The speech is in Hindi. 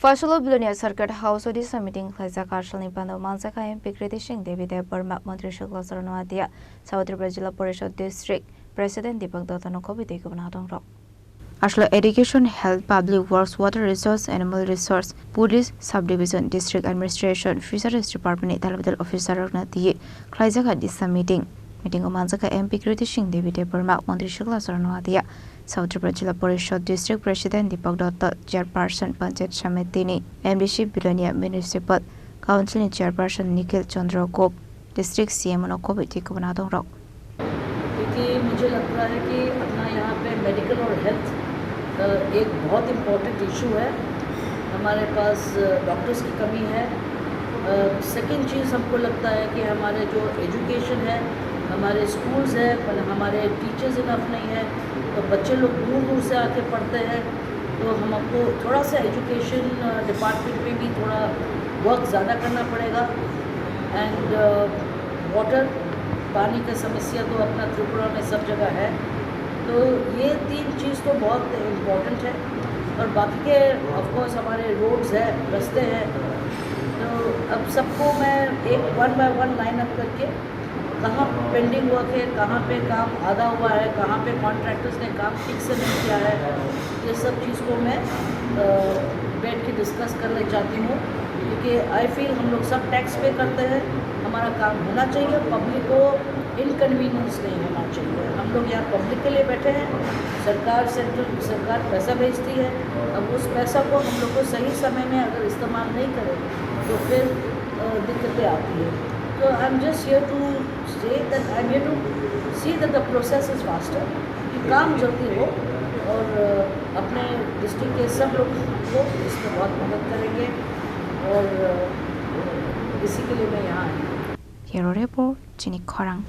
Phasalo Belonia Circuit House of Disha meeting Khlaijakha Salni Pandao Manjakha MP Kriti Singh Devi Debbarma Mantri Sukla Charan Noatia Tripura Zilla Parishad District President Deepak Duttano Khobwi Kubun Adongrok. Ashla Education, Health, Public Works, Water Resource, Animal Resource, Police, Subdivision, District Administration, Fisheries Department, Talabidal Officer Noatia Khlaijakha Disha meeting of Manjakha MP Kriti Singh Devi Debbarma Mantri Sukla Charan Noatia Tripura Zilla Parishad District President Deepak Duttano Chairperson Panchayat Samitini MDC Belonia Municipal Council Chairperson Nikhil Chandra District CM Khobwi Kubun Adongrok. क्योंकि मुझे लगता है कि अपना यहाँ पे मेडिकल और हेल्थ एक बहुत इम्पोर्टेंट इशू है. हमारे पास डॉक्टर्स की कमी है. सेकंड चीज़ हमको लगता है कि हमारे जो एजुकेशन है, हमारे स्कूल्स है, पर हमारे टीचर्स इनफ नहीं है, तो बच्चे लोग दूर दूर से आके पढ़ते हैं. तो हमको थोड़ा सा एजुकेशन डिपार्टमेंट में भी थोड़ा वर्क ज़्यादा करना पड़ेगा. एंड वाटर, पानी का समस्या तो अपना त्रिपुरा में सब जगह है. तो ये तीन चीज़ तो बहुत इम्पोर्टेंट है. और बाकी के ऑफकोर्स हमारे रोड्स है, रास्ते हैं. तो अब सबको मैं एक 1 by 1 लाइन अप करके कहाँ पेंडिंग वर्क है, कहाँ पे काम आधा हुआ है, कहाँ पे कॉन्ट्रैक्टर्स ने काम ठीक से नहीं किया है, ये सब चीज़ को मैं बैठ के डिस्कस करना चाहती हूँ. क्योंकि आई फील हम लोग सब टैक्स पे करते हैं, हमारा काम होना चाहिए, पब्लिक को इनकन्वीनियंस नहीं होना चाहिए. हम लोग यहाँ पब्लिक के लिए बैठे हैं. सेंट्रल सरकार पैसा भेजती है. अब उस पैसा को हम लोग को सही समय में अगर इस्तेमाल नहीं करें तो फिर दिक्कतें आती है. तो I am just here to say that I am here to see that the process is faster, कि काम जल्दी हो. और अपने डिस्ट्रिक्ट के सब लोग को इसमें बहुत मदद करेंगे. और इसी के लिए मैं यहाँ आई. Report Chini Khorang.